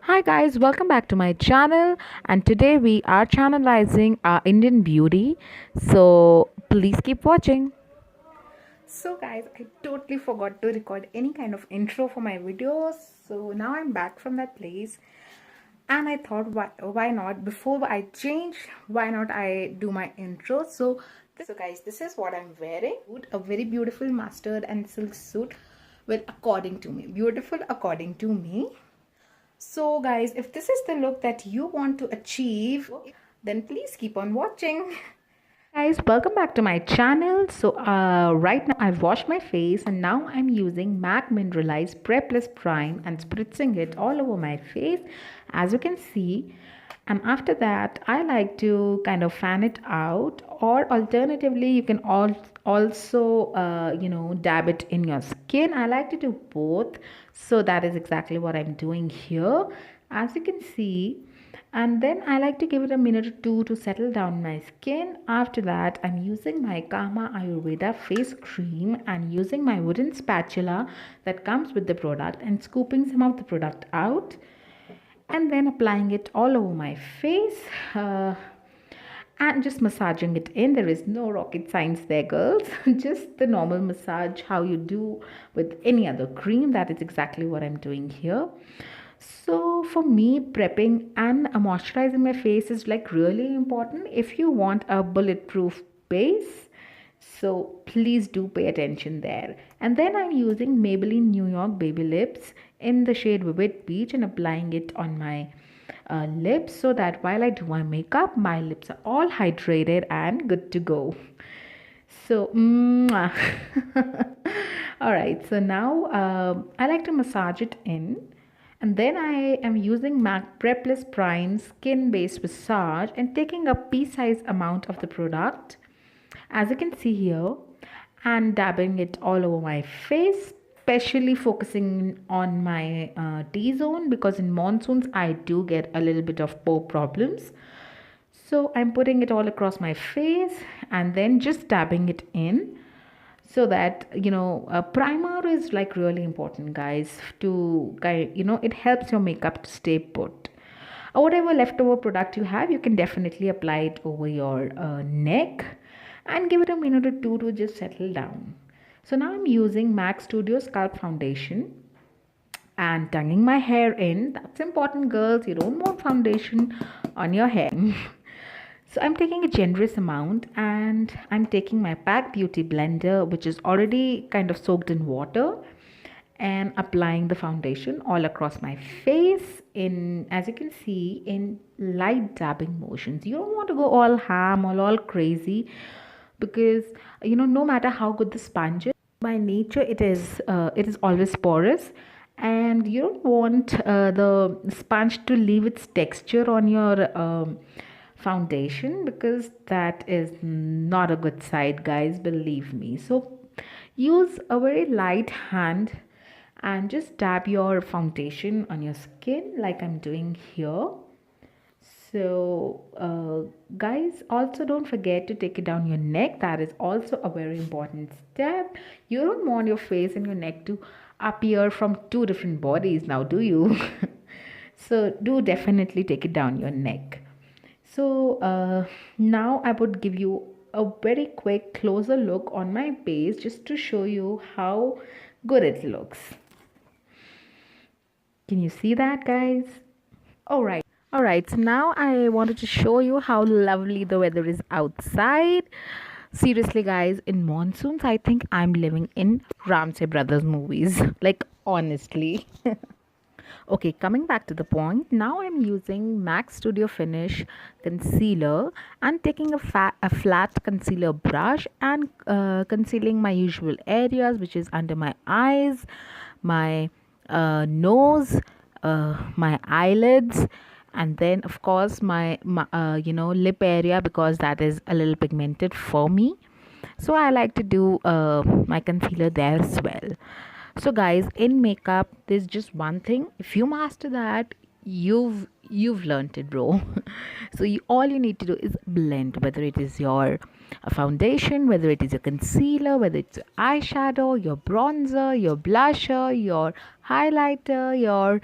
Hi guys, welcome back to my channel, and today we are channelizing our Indian beauty. So please keep watching. So guys, I totally forgot to record any kind of intro for my videos. So now I'm back from that place, and I thought why not, before I change, why not I do my intro. So guys, this is what I'm wearing. A very beautiful mustard and silk suit. Well, according to me, beautiful according to me. So guys, if this is the look that you want to achieve, then please keep on watching. Guys, welcome back to my channel. So right now I've washed my face and now I'm using MAC Mineralized Prep Plus Prime and spritzing it all over my face, as you can see. And after that, I like to kind of fan it out, or alternatively, you can also dab it in your skin. I like to do both, so that is exactly what I'm doing here, as you can see. And then I like to give it a minute or two to settle down my skin. After that, I'm using my Kama Ayurveda face cream and using my wooden spatula that comes with the product and scooping some of the product out and then applying it all over my face. And just massaging it in. There is no rocket science there, girls. Just the normal massage how you do with any other cream. That is exactly what I'm doing here. So for me, prepping and moisturizing my face is like really important if you want a bulletproof base. So please do pay attention there. And then I'm using Maybelline New York Baby Lips in the shade Vivid Peach and applying it on my lips, so that while I do my makeup, my lips are all hydrated and good to go. So, all right. So now I like to massage it in. And then I am using MAC Prep Plus Prime Skin Based Massage and taking a pea-sized amount of the product, as you can see here, and dabbing it all over my face, especially focusing on my T-zone, because in monsoons I do get a little bit of pore problems. So I'm putting it all across my face and then just dabbing it in, so that a primer is like really important, guys, to it helps your makeup to stay put. Or whatever leftover product you have, you can definitely apply it over your neck and give it a minute or two to just settle down. So now I'm using MAC Studio Scalp Foundation and tonguing my hair in. That's important, girls. You don't want foundation on your hair. So I'm taking a generous amount and I'm taking my Pack Beauty blender, which is already kind of soaked in water, and applying the foundation all across my face in, as you can see, in light dabbing motions. You don't want to go all ham or all crazy, because no matter how good the sponge is, by nature it is always porous, and you don't want the sponge to leave its texture on your foundation, because that is not a good side, guys, believe me. So use a very light hand and just dab your foundation on your skin like I'm doing here. So guys, also don't forget to take it down your neck. That is also a very important step. You don't want your face and your neck to appear from two different bodies now, do you? So do definitely take it down your neck. So now I would give you a very quick closer look on my base, just to show you how good it looks. Can you see that, guys? All right, so now I wanted to show you how lovely the weather is outside. Seriously, guys, in monsoons, I think I'm living in Ramsay Brothers movies. Like, honestly. Okay, coming back to the point, now I'm using MAC Studio Finish concealer and taking a flat concealer brush and concealing my usual areas, which is under my eyes, my nose, my eyelids, and then of course my lip area, because that is a little pigmented for me. So I like to do my concealer there as well. So guys, in makeup there's just one thing, if you master that, you've learned it, bro. So all you need to do is blend, whether it is your a foundation, whether it is a concealer, whether it's eyeshadow, your bronzer, your blusher, your highlighter, your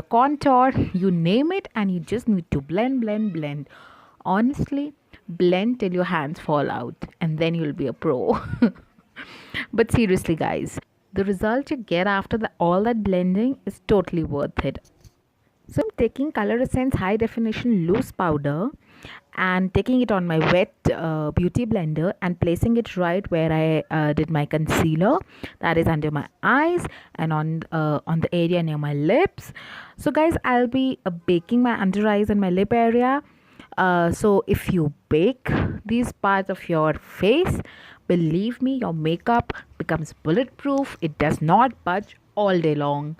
contour, you name it, and you just need to blend, blend, blend. Honestly, blend till your hands fall out, and then you'll be a pro. But seriously, guys, the result you get after all that blending is totally worth it. So I'm taking Color Essence High Definition Loose Powder and taking it on my wet beauty blender and placing it right where I did my concealer, that is under my eyes and on the area near my lips. So guys, I'll be baking my under eyes and my lip area. So if you bake these parts of your face, believe me, your makeup becomes bulletproof. It does not budge all day long.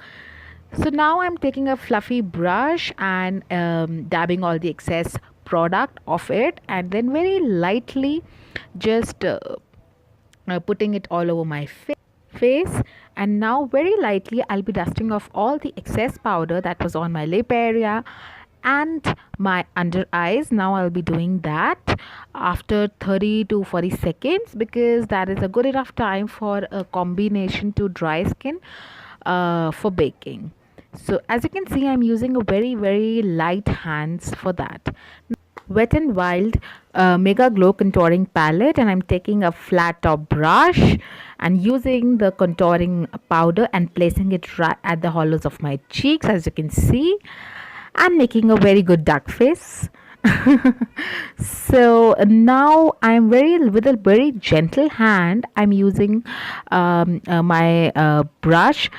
So now I'm taking a fluffy brush and dabbing all the excess product off it, and then very lightly just putting it all over my face. And now very lightly I'll be dusting off all the excess powder that was on my lip area and my under eyes. Now I'll be doing that after 30 to 40 seconds because that is a good enough time for a combination to dry skin for baking. So as you can see, I'm using a very light hands for that. Wet n Wild Mega Glow Contouring Palette, and I'm taking a flat top brush and using the contouring powder and placing it right at the hollows of my cheeks. As you can see, I'm making a very good duck face. So now I'm with a very gentle hand, I'm using my brush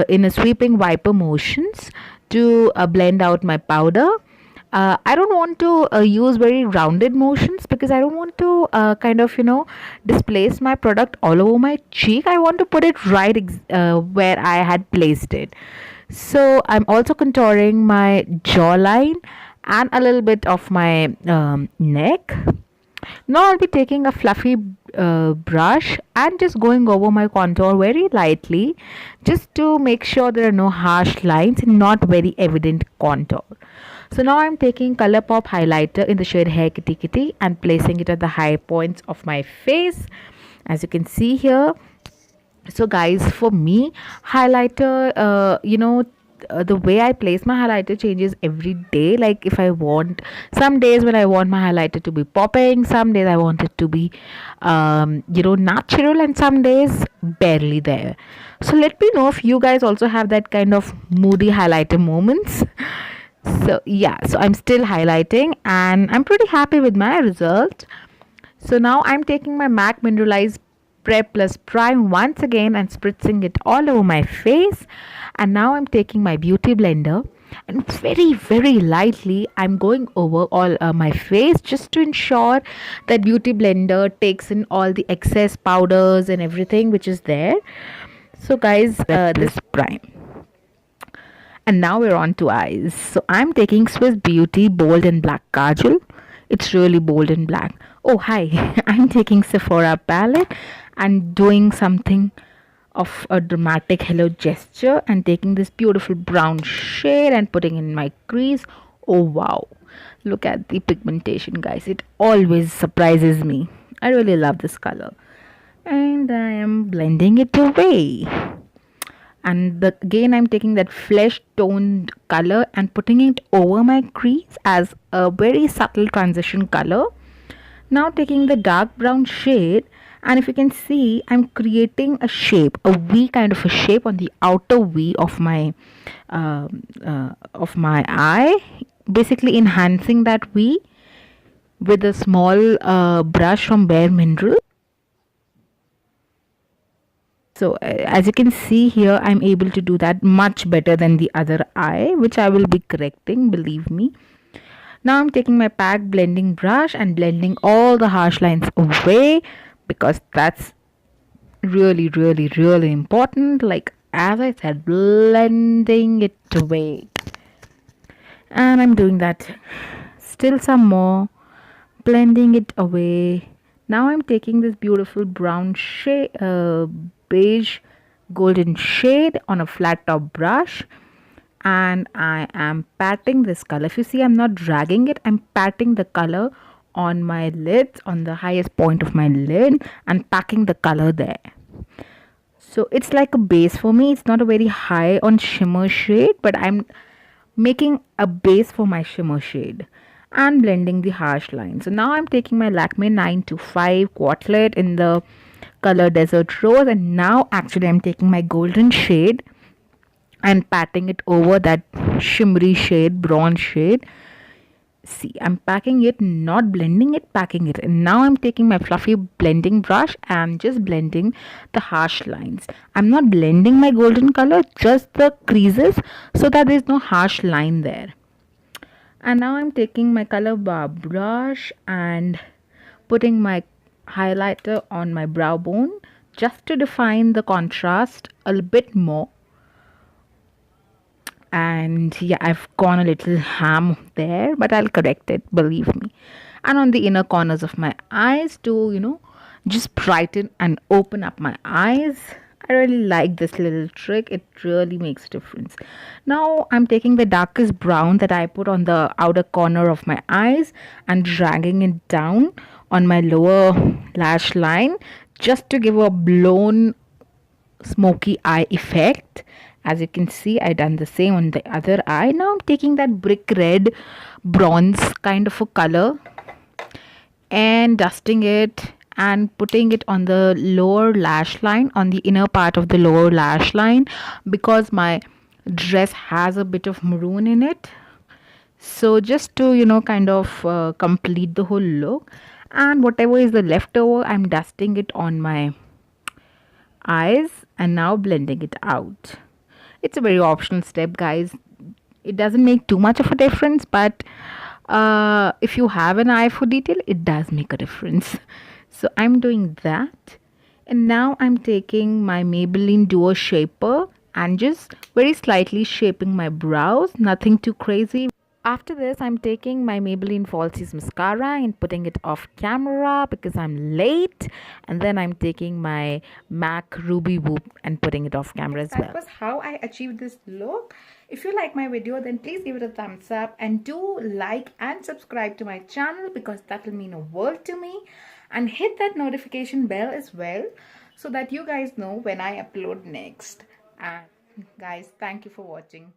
in a sweeping wiper motions to blend out my powder. I don't want to use very rounded motions because I don't want to kind of displace my product all over my cheek. I want to put it right where I had placed it. So I'm also contouring my jawline and a little bit of my neck. Now I'll be taking a fluffy brush and just going over my contour very lightly, just to make sure there are no harsh lines and not very evident contour. So now I'm taking Colourpop highlighter in the shade Hair Kitty Kitty and placing it at the high points of my face, as you can see here. So guys, for me, highlighter, the way I place my highlighter changes every day. Like if I want, some days when I want my highlighter to be popping, some days I want it to be natural, and some days barely there. So let me know if you guys also have that kind of moody highlighter moments. So yeah, so I'm still highlighting and I'm pretty happy with my result. So now I'm taking my MAC Mineralized Prep Plus Prime once again and spritzing it all over my face. And now I'm taking my beauty blender and very lightly I'm going over all my face, just to ensure that beauty blender takes in all the excess powders and everything which is there. So guys, this prime. And now we're on to eyes. So I'm taking Swiss Beauty Bold and Black Kajal. It's really bold and black. Oh hi, I'm taking Sephora palette and doing something of a dramatic hello gesture and taking this beautiful brown shade and putting in my crease. Oh wow, look at the pigmentation, guys. It always surprises me. I really love this color. And I am blending it away. And again I'm taking that flesh toned color and putting it over my crease as a very subtle transition color. Now taking the dark brown shade, and if you can see, I'm creating a shape, a V kind of a shape on the outer V of my eye, basically enhancing that V with a small brush from Bare Minerals. So as you can see here, I'm able to do that much better than the other eye, which I will be correcting, believe me. Now I'm taking my PAC blending brush and blending all the harsh lines away, because that's really important. Like as I said, blending it away. And I'm doing that still some more, blending it away. Now I'm taking this beautiful brown shade, beige golden shade on a flat top brush, and I am patting this color. If you see, I'm not dragging it, I'm patting the color on my lids, on the highest point of my lid, and packing the color there. So it's like a base for me. It's not a very high on shimmer shade, but I'm making a base for my shimmer shade and blending the harsh line. So now I'm taking my Lakme 925 Quartlet in the color Desert Rose, and now actually I'm taking my golden shade and patting it over that shimmery shade, bronze shade. See, I'm packing it, not blending it, packing it. And now I'm taking my fluffy blending brush and just blending the harsh lines. I'm not blending my golden color, just the creases, so that there's no harsh line there. And now I'm taking my color bar brush and putting my highlighter on my brow bone just to define the contrast a bit more. And yeah, I've gone a little ham there, but I'll correct it, believe me. And on the inner corners of my eyes to, just brighten and open up my eyes. I really like this little trick. It really makes a difference. Now I'm taking the darkest brown that I put on the outer corner of my eyes and dragging it down on my lower lash line just to give a blown smoky eye effect. As you can see, I done the same on the other eye. Now I'm taking that brick red bronze kind of a color and dusting it and putting it on the lower lash line, on the inner part of the lower lash line, because my dress has a bit of maroon in it. So just to kind of complete the whole look, and whatever is the leftover, I'm dusting it on my eyes and now blending it out. It's a very optional step, guys. It doesn't make too much of a difference, but if you have an eye for detail, it does make a difference. So I'm doing that, and now I'm taking my Maybelline Duo Shaper and just very slightly shaping my brows, nothing too crazy. After this, I'm taking my Maybelline Falsies mascara and putting it off camera because I'm late. And then I'm taking my MAC Ruby Whoop and putting it off camera as well. That was how I achieved this look. If you like my video, then please give it a thumbs up and do like and subscribe to my channel because that will mean a world to me. And hit that notification bell as well so that you guys know when I upload next. And guys, thank you for watching.